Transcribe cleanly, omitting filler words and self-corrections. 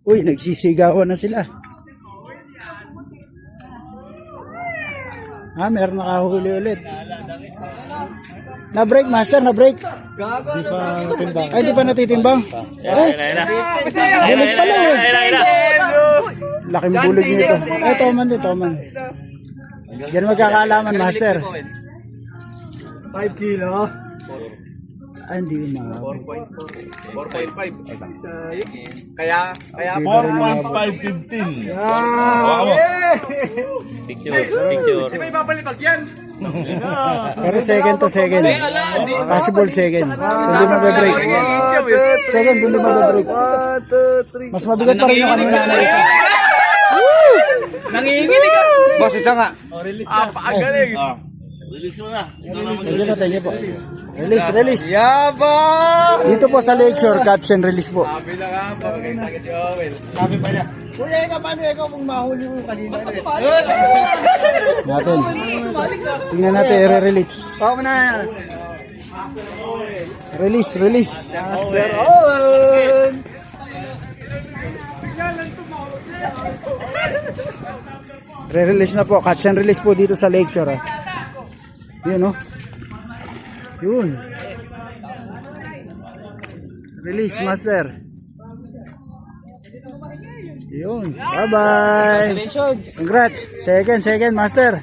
Uy, nagsisigawan na sila. Meron nakahuli ulit. Na-break, master, na-break. Di pa timbang. Ay, di pa natitimbang. Ay, bulig pala eh. Laking bulig nito. Ay, toman din, toman. Diyan magkakaalaman, master. 5 kilo. Ay, hindi na. 4.5. Kaya 4.515. Picture. di ba ibabalik yan? Pero second to second. Possible second. Hindi mababreak. Second, hindi mababreak. 1, 2, 3. Mas mabigat pa rin yung kanina na isa. Nanginginig ka. Boss, isa nga. Pakagaling. Release mo na. Thank you po. Release, release. Yabang! Dito po sa Lakeshore, catch and release po. Sabi na nga, pagkakita ka si Owen. Sabi pa niya, Kuya, paano ikaw kung mahuli mo kanina? Natin. Tingnan natin, i-release. Pao mo na. Release, release. Master Owen. Re-release na po. Catch and release po dito sa Lakeshore. Yun, oh. Yun. Release, master. Yun. Bye-bye. Congrats. Second, master.